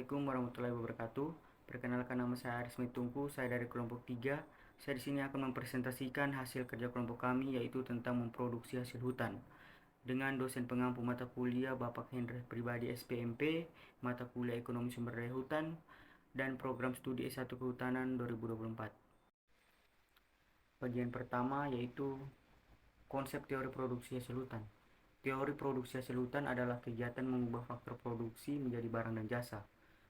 Assalamualaikum warahmatullahi wabarakatuh. Perkenalkan, nama saya Arismi Tungku, saya dari kelompok 3. Saya di sini akan mempresentasikan hasil kerja kelompok kami, yaitu tentang memproduksi hasil hutan. Dengan dosen pengampu mata kuliah Bapak Hendra Pribadi SPMP, mata kuliah Ekonomi Sumber Daya Hutan, dan program studi S1 Kehutanan 2024. Bagian pertama yaitu konsep teori produksi hasil hutan. Teori produksi hasil hutan adalah kegiatan mengubah faktor produksi menjadi barang dan jasa.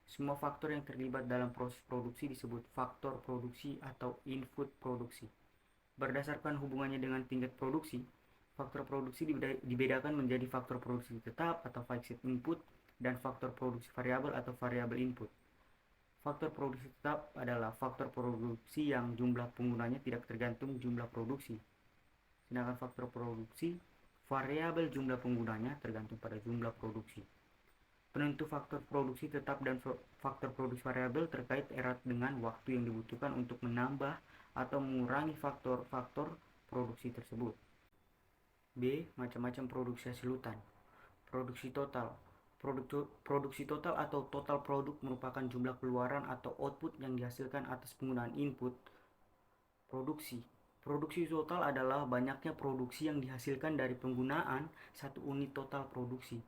Semua faktor yang terlibat dalam proses produksi disebut faktor produksi atau input produksi. Berdasarkan hubungannya dengan tingkat produksi, faktor produksi dibedakan menjadi faktor produksi tetap atau fixed input dan faktor produksi variabel atau variable input. Faktor produksi tetap adalah faktor produksi yang jumlah penggunanya tidak tergantung jumlah produksi. Sedangkan faktor produksi variabel jumlah penggunanya tergantung pada jumlah produksi. Penentu faktor produksi tetap dan faktor produksi variabel terkait erat dengan waktu yang dibutuhkan untuk menambah atau mengurangi faktor-faktor produksi tersebut. B. Macam-macam produksi hasil hutan. Produksi total. Produksi total atau total produk merupakan jumlah keluaran atau output yang dihasilkan atas penggunaan input produksi. Produksi total adalah banyaknya produksi yang dihasilkan dari penggunaan satu unit total produksi.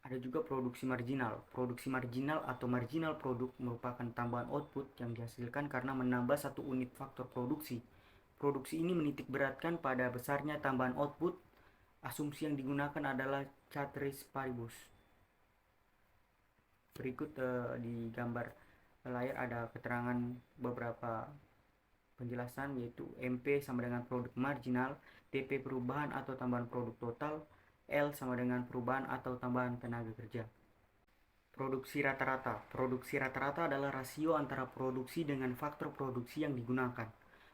Ada juga produksi marginal. Produksi marginal atau marginal produk merupakan tambahan output yang dihasilkan karena menambah satu unit faktor produksi. Produksi ini menitik beratkan pada besarnya tambahan output. Asumsi yang digunakan adalah ceteris paribus. Berikut di gambar layar ada keterangan beberapa penjelasan, yaitu MP sama dengan produk marginal, TP perubahan atau tambahan produk total, L sama dengan perubahan atau tambahan tenaga kerja. Produksi rata-rata. Produksi rata-rata adalah rasio antara produksi dengan faktor produksi yang digunakan.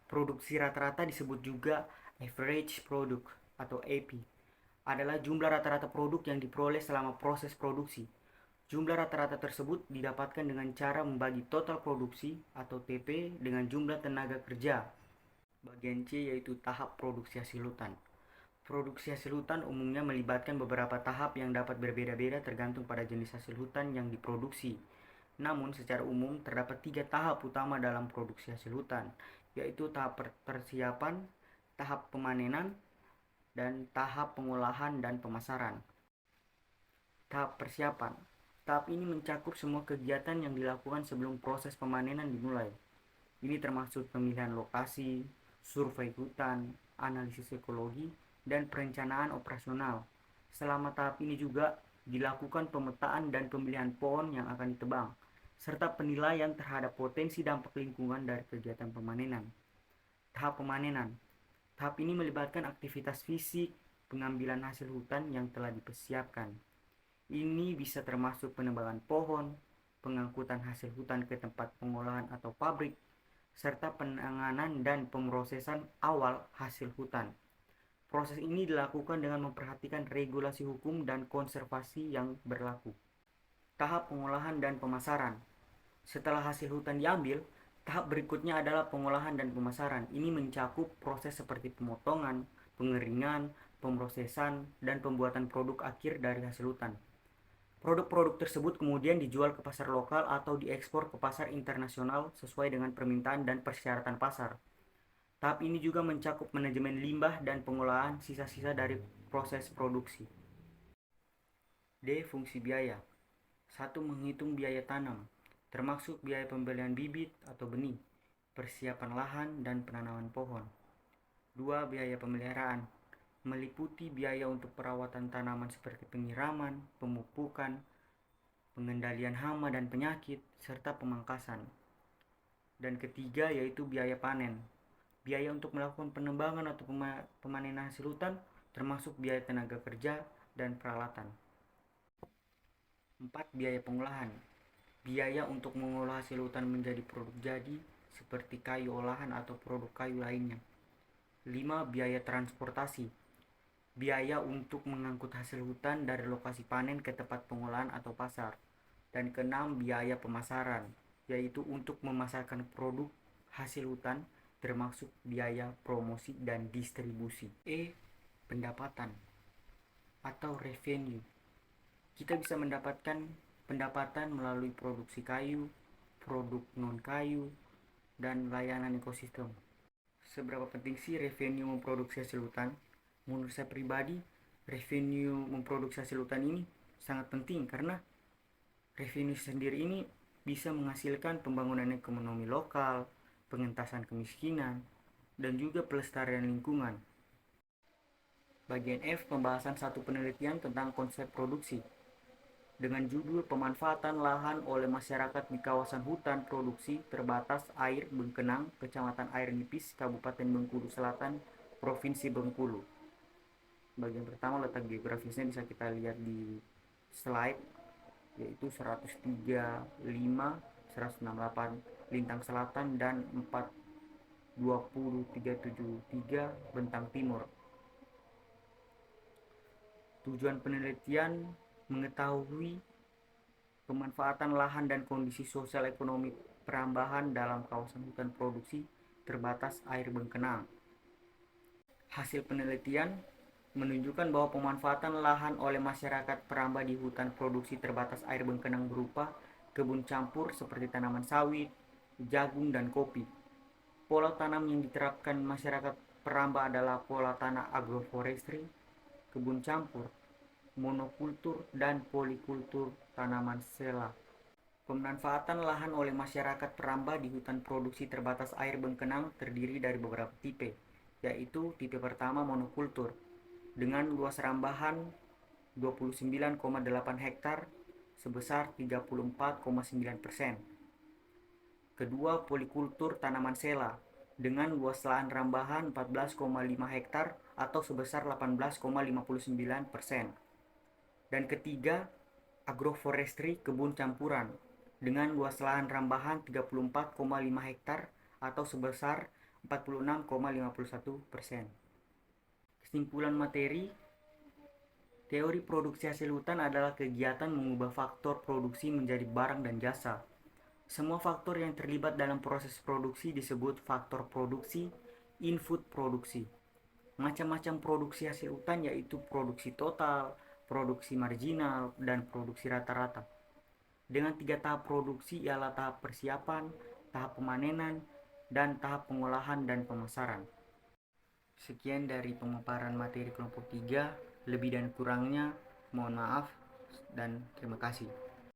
Produksi rata-rata disebut juga average product atau AP. Adalah jumlah rata-rata produk yang diperoleh selama proses produksi. Jumlah rata-rata tersebut didapatkan dengan cara membagi total produksi atau TP dengan jumlah tenaga kerja. Bagian C yaitu tahap produksi hasil hutan. Produksi hasil hutan umumnya melibatkan beberapa tahap yang dapat berbeda-beda tergantung pada jenis hasil hutan yang diproduksi. Namun secara umum terdapat 3 tahap utama dalam produksi hasil hutan, yaitu tahap persiapan, tahap pemanenan, dan tahap pengolahan dan pemasaran. Tahap persiapan. Tahap ini mencakup semua kegiatan yang dilakukan sebelum proses pemanenan dimulai. Ini termasuk pemilihan lokasi, survei hutan, analisis ekologi, dan perencanaan operasional. Selama tahap ini juga dilakukan pemetaan dan pemilihan pohon yang akan ditebang, serta penilaian terhadap potensi dampak lingkungan dari kegiatan pemanenan. Tahap pemanenan. Tahap ini melibatkan aktivitas fisik pengambilan hasil hutan yang telah dipersiapkan. Ini bisa termasuk penebangan pohon, pengangkutan hasil hutan ke tempat pengolahan atau pabrik, serta penanganan dan pemrosesan awal hasil hutan. Proses ini dilakukan dengan memperhatikan regulasi hukum dan konservasi yang berlaku. Tahap pengolahan dan pemasaran. Setelah hasil hutan diambil, tahap berikutnya adalah pengolahan dan pemasaran. Ini mencakup proses seperti pemotongan, pengeringan, pemrosesan, dan pembuatan produk akhir dari hasil hutan. Produk-produk tersebut kemudian dijual ke pasar lokal atau diekspor ke pasar internasional sesuai dengan permintaan dan persyaratan pasar. Tahap ini juga mencakup manajemen limbah dan pengolahan sisa-sisa dari proses produksi. D. Fungsi biaya. 1. Menghitung biaya tanam, termasuk biaya pembelian bibit atau benih, persiapan lahan, dan penanaman pohon. 2. Biaya pemeliharaan, meliputi biaya untuk perawatan tanaman seperti penyiraman, pemupukan, pengendalian hama dan penyakit, serta pemangkasan. Dan ketiga yaitu biaya panen, biaya untuk melakukan penebangan atau pemanenan hasil hutan, termasuk biaya tenaga kerja dan peralatan. 4. Biaya pengolahan, biaya untuk mengolah hasil hutan menjadi produk jadi seperti kayu olahan atau produk kayu lainnya. 5. Biaya transportasi, biaya untuk mengangkut hasil hutan dari lokasi panen ke tempat pengolahan atau pasar. Dan keenam, biaya pemasaran, yaitu untuk memasarkan produk hasil hutan termasuk biaya promosi dan distribusi. E. Pendapatan atau revenue. Kita bisa mendapatkan pendapatan melalui produksi kayu, produk non-kayu, dan layanan ekosistem. Seberapa penting sih revenue memproduksi hasil hutan? Menurut saya pribadi, revenue memproduksi hasil hutan ini sangat penting karena revenue sendiri ini bisa menghasilkan pembangunan ekonomi lokal, pengentasan kemiskinan, dan juga pelestarian lingkungan. Bagian F, pembahasan satu penelitian tentang konsep produksi dengan judul pemanfaatan lahan oleh masyarakat di kawasan hutan produksi terbatas air Bengkenang, Kecamatan Air Nipis, Kabupaten Bengkulu Selatan, Provinsi Bengkulu. Bagian pertama letak geografisnya bisa kita lihat di slide, yaitu 135, 168 lintang selatan dan 420,373 bentang timur. Tujuan penelitian mengetahui pemanfaatan lahan dan kondisi sosial ekonomi perambahan dalam kawasan hutan produksi terbatas air Bengkenang. Hasil penelitian menunjukkan bahwa pemanfaatan lahan oleh masyarakat perambah di hutan produksi terbatas air Bengkenang berupa kebun campur seperti tanaman sawit, jagung, dan kopi. Pola tanam yang diterapkan masyarakat perambah adalah pola tanah agroforestry, kebun campur, monokultur, dan polikultur tanaman sela. Pemanfaatan lahan oleh masyarakat perambah di hutan produksi terbatas air Bengkenang terdiri dari beberapa tipe, yaitu tipe pertama monokultur dengan luas rambahan 29,8 hektar sebesar 34,9%. Kedua, polikultur tanaman sela dengan luas lahan rambahan 14,5 hektar atau sebesar 18,59%. Dan ketiga, agroforestry kebun campuran dengan luas lahan rambahan 34,5 hektar atau sebesar 46,51%. Kesimpulan materi, teori produksi hasil hutan adalah kegiatan mengubah faktor produksi menjadi barang dan jasa. Semua faktor yang terlibat dalam proses produksi disebut faktor produksi, input produksi. Macam-macam produksi hasil hutan yaitu produksi total, produksi marginal, dan produksi rata-rata. Dengan 3 tahap produksi ialah tahap persiapan, tahap pemanenan, dan tahap pengolahan dan pemasaran. Sekian dari pemaparan materi kelompok 3, lebih dan kurangnya mohon maaf dan terima kasih.